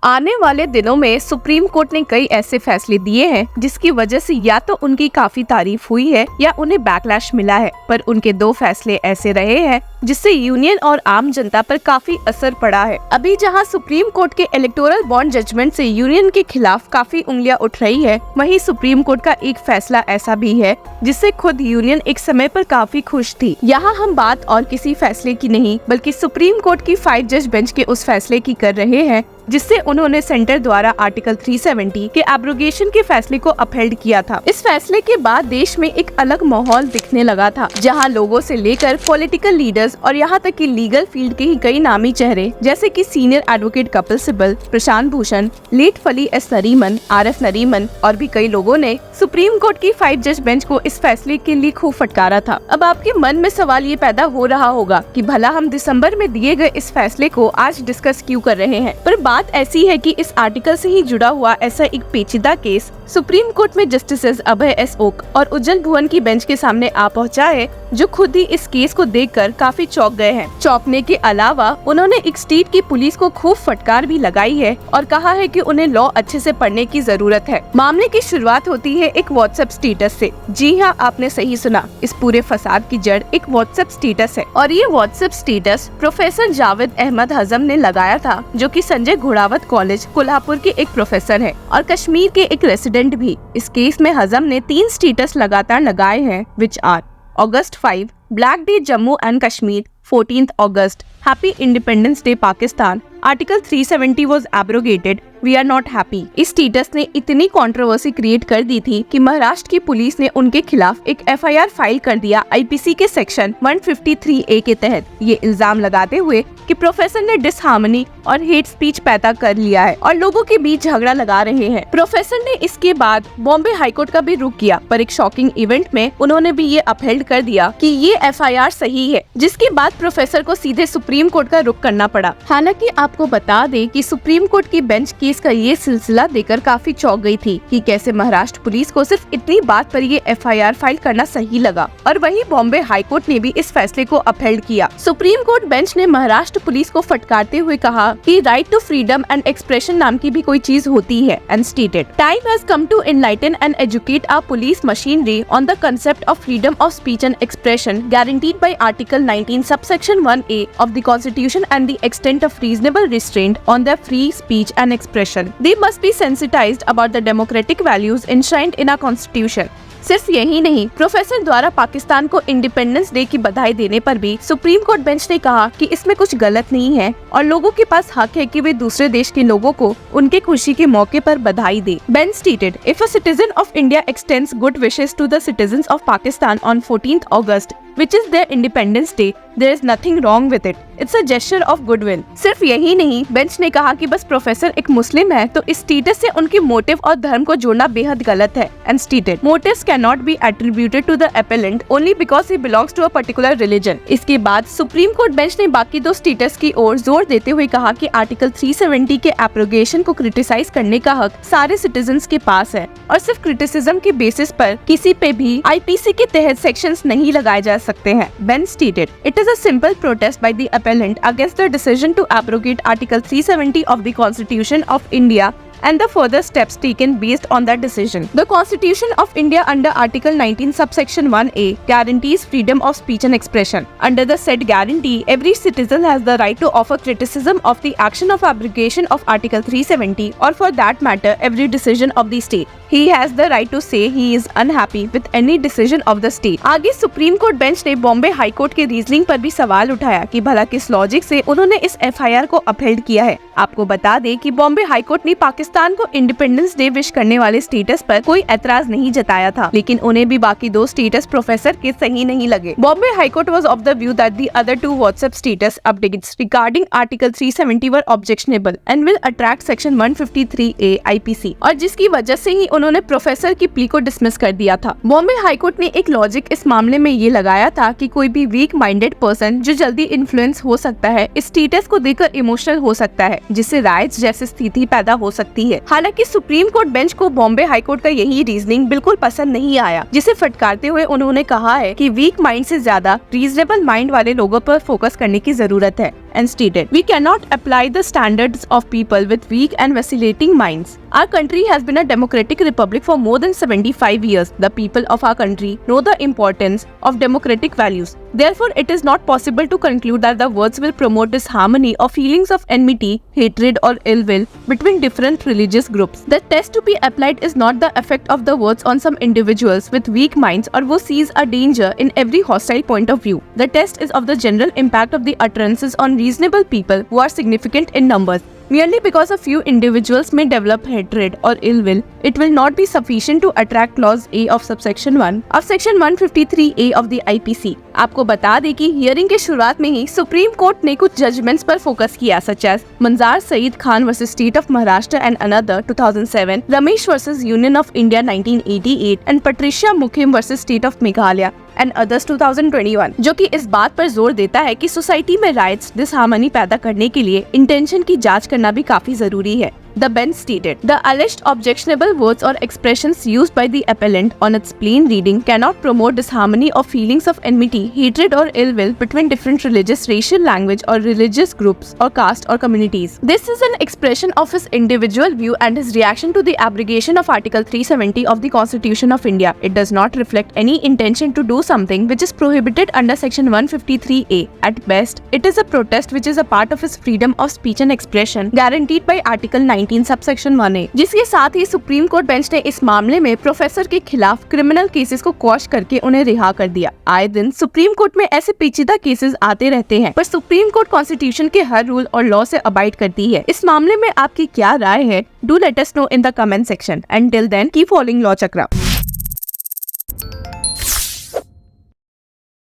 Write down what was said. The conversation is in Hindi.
आने वाले दिनों में सुप्रीम कोर्ट ने कई ऐसे फैसले दिए हैं जिसकी वजह से या तो उनकी काफी तारीफ हुई है या उन्हें बैकलैश मिला है, पर उनके दो फैसले ऐसे रहे हैं जिससे यूनियन और आम जनता पर काफी असर पड़ा है। अभी जहां सुप्रीम कोर्ट के इलेक्टोरल बॉन्ड जजमेंट से यूनियन के खिलाफ काफी उंगलियां उठ रही है, वहीं सुप्रीम कोर्ट का एक फैसला ऐसा भी है जिससे खुद यूनियन एक समय पर काफी खुश थी। यहाँ हम बात और किसी फैसले की नहीं बल्कि सुप्रीम कोर्ट की 5 जज बेंच के उस फैसले की कर रहे हैं जिससे उन्होंने सेंटर द्वारा आर्टिकल 370 के एब्रोगेशन के फैसले को अपहेल्ड किया था। इस फैसले के बाद देश में एक अलग माहौल दिखने लगा था, जहां लोगों से लेकर पॉलिटिकल लीडर्स और यहां तक कि लीगल फील्ड के ही कई नामी चेहरे जैसे कि senior advocate Kapil Sibal, Prashant Bhushan, late फली एस नरीमन, RF नरीमन और भी कई लोगों ने सुप्रीम कोर्ट की 5 जज बेंच को इस फैसले के लिए खूब फटकारा था। अब आपके मन में सवाल ये पैदा हो रहा होगा कि भला हम दिसंबर में दिए गए इस फैसले को आज डिस्कस क्यों कर रहे हैं, पर बात ऐसी है कि इस आर्टिकल से ही जुड़ा हुआ ऐसा एक पेचीदा केस सुप्रीम कोर्ट में जस्टिसेस अभय S ओक और उज्जवल भुवन की बेंच के सामने आ पहुंचा है, जो खुद ही इस केस को देखकर काफी चौंक गए हैं। चौंकने के अलावा उन्होंने एक स्टेट की पुलिस को खूब फटकार भी लगाई है और कहा है कि उन्हें लॉ अच्छे से पढ़ने की जरूरत है। मामले की शुरुआत होती है एक व्हाट्सएप स्टेटस से। जी हाँ, आपने सही सुना, इस पूरे फसाद की जड़ एक व्हाट्सएप स्टेटस है और ये WhatsApp status professor Javed Ahmad Hajam ने लगाया था, जो कि संजय घोड़ावत कॉलेज कोल्हापुर के एक प्रोफेसर है और कश्मीर के एक रेसिडेंट भी। इस केस में हजम ने 3 स्टेटस लगातार लगाए हैं, which are August 5, Black Day Jammu and Kashmir, 14th August, Happy Independence Day Pakistan, Article 370 was abrogated, We are not happy। इस स्टेटस ने इतनी कंट्रोवर्सी क्रिएट कर दी थी कि महाराष्ट्र की पुलिस ने उनके खिलाफ एक FIR फाइल कर दिया IPC के सेक्शन 153A के तहत, ये इल्जाम लगाते हुए कि प्रोफेसर ने डिसहार्मनी और हेट स्पीच पैदा कर लिया है और लोगों के बीच झगड़ा लगा रहे हैं। प्रोफेसर ने इसके बाद बॉम्बे हाईकोर्ट का भी रुख किया, पर एक शॉकिंग इवेंट में उन्होंने भी ये अपहेल्ड कर दिया कि ये FIR सही है, जिसके बाद प्रोफेसर को सीधे सुप्रीम कोर्ट का रुख करना पड़ा। हालांकि आपको बता दें कि सुप्रीम कोर्ट की बेंच केस का ये सिलसिला देखकर काफी चौंक गई थी कि कैसे महाराष्ट्र पुलिस को सिर्फ इतनी बात पर ये FIR फाइल करना सही लगा, और वहीं बॉम्बे हाईकोर्ट ने भी इस फैसले को अपहेल्ड किया। सुप्रीम कोर्ट बेंच ने महाराष्ट्र पुलिस को फटकारते हुए कहा कि right to freedom and expression नाम की भी कोई चीज होती है, and stated time has come to enlighten and educate our police machinery on the concept of freedom of speech and expression guaranteed by Article 19 subsection 1A of the Constitution and the extent of reasonable restraint on their free speech and expression. They must be sensitized about the democratic values enshrined in our Constitution. सिर्फ यही नहीं, प्रोफेसर द्वारा पाकिस्तान को इंडिपेंडेंस डे की बधाई देने पर भी सुप्रीम कोर्ट बेंच ने कहा कि इसमें कुछ गलत नहीं है और लोगों के पास हक है कि वे दूसरे देश के लोगों को उनके खुशी के मौके पर बधाई दे। Bench stated, if a citizen of India extends good wishes to the citizens of Pakistan on 14th August, which is their Independence Day, there is nothing wrong with it. It's a gesture of goodwill. सिर्फ यही नहीं, बेंच ने कहा कि बस प्रोफेसर एक मुस्लिम है तो इस स्टेटस से उनके मोटिव और धर्म को जोड़ना बेहद गलत है, and stated motives can not be attributed to the appellant only because he belongs to a particular religion. इसके बाद सुप्रीम कोर्ट बेंच ने बाकी 2 स्टेटस की ओर जोर देते हुए कहा कि आर्टिकल 370 के एब्रोगेशन को क्रिटिसाइज करने का हक सारे सिटीजन्स के पास है और सिर्फ क्रिटिसिज्म के बेसिस पर किसी पे भी IPC के तहत सेक्शंस नहीं लगाए जा सकते हैं। Bench stated, it is a simple protest by the appellant against the decision to abrogate Article 370 of the Constitution of India and the further steps taken based on that decision. The Constitution of India under Article 19 subsection 1A guarantees freedom of speech and expression. Under the said guarantee, every citizen has the right to offer criticism of the action of abrogation of Article 370 or for that matter every decision of the state. He has the right to say he is unhappy with any decision of the state. आगे सुप्रीम कोर्ट बेंच ने बॉम्बे हाई कोर्ट के रीजनिंग पर भी सवाल उठाया कि भला किस लॉजिक से उन्होंने इस FIR को अपहेल्ड किया है। आपको बता दें कि बॉम्बे हाई कोर्ट ने पाकिस्तान को इंडिपेंडेंस डे विश करने वाले स्टेटस पर कोई एतराज नहीं जताया था, लेकिन उन्हें भी बाकी 2 स्टेटस प्रोफेसर के सही नहीं लगे। Bombay high court was of the view that the other 2 WhatsApp status updates regarding article 370 were objectionable and will attract section 153A IPC, और जिसकी वजह से ही उन्होंने प्रोफेसर की प्ली को डिसमिस कर दिया था। बॉम्बे हाई कोर्ट ने एक लॉजिक इस मामले में ये लगाया था कि कोई भी वीक माइंडेड पर्सन जो जल्दी इन्फ्लुएंस हो सकता है, इस स्टेटस को देखकर इमोशनल हो सकता है, जिससे राइट्स जैसी स्थिति पैदा हो सकती सकती है। हालांकि सुप्रीम कोर्ट बेंच को बॉम्बे हाई कोर्ट का यही रीजनिंग बिल्कुल पसंद नहीं आया, जिसे फटकारते हुए उन्होंने कहा है कि वीक माइंड से ज्यादा रीजनेबल माइंड वाले लोगों पर फोकस करने की जरूरत है and stated, "We cannot apply the standards of people with weak and vacillating minds. Our country has been a democratic republic for more than 75 years. The people of our country know the importance of democratic values. Therefore, it is not possible to conclude that the words will promote disharmony or feelings of enmity, hatred or ill will between different religious groups. The test to be applied is not the effect of the words on some individuals with weak minds or who sees a danger in every hostile point of view. The test is of the general impact of the utterances on reasonable people who are significant in numbers. Merely because a few individuals may develop hatred or ill will, it will not be sufficient to attract clause A of subsection 1 of section 153A of the IPC." आपको बता दें कि हियरिंग के शुरुआत में ही सुप्रीम कोर्ट ने कुछ जजमेंट्स पर फोकस किया, such as Manzar Sayeed Khan versus state of Maharashtra and another 2007, Ramesh versus union of India 1988 and Patricia Mukhim versus state of Meghalaya and others 2021, जो कि इस बात पर जोर देता है कि सोसाइटी में राइट्स डिसहार्मनी पैदा करने के लिए इंटेंशन की जांच करना भी काफी जरूरी है। The bench stated, "The alleged objectionable words or expressions used by the appellant on its plain reading cannot promote disharmony or feelings of enmity, hatred or ill will between different religious, racial, language or religious groups or caste or communities. This is an expression of his individual view and his reaction to the abrogation of Article 370 of the Constitution of India. It does not reflect any intention to do something which is prohibited under Section 153A. At best, it is a protest which is a part of his freedom of speech and expression guaranteed by Article 19 subsection 1A। जिसके साथ ही सुप्रीम कोर्ट बेंच ने इस मामले में प्रोफेसर के खिलाफ क्रिमिनल केसेस को क्वॉश करके उन्हें रिहा कर दिया। आए दिन सुप्रीम कोर्ट में ऐसे पेचीदा केसेस आते रहते हैं, पर सुप्रीम कोर्ट कॉन्स्टिट्यूशन के हर रूल और लॉ से अबाइड करती है। इस मामले में आपकी क्या राय है? Do let us know in the comment section. And till then keep following law chakra.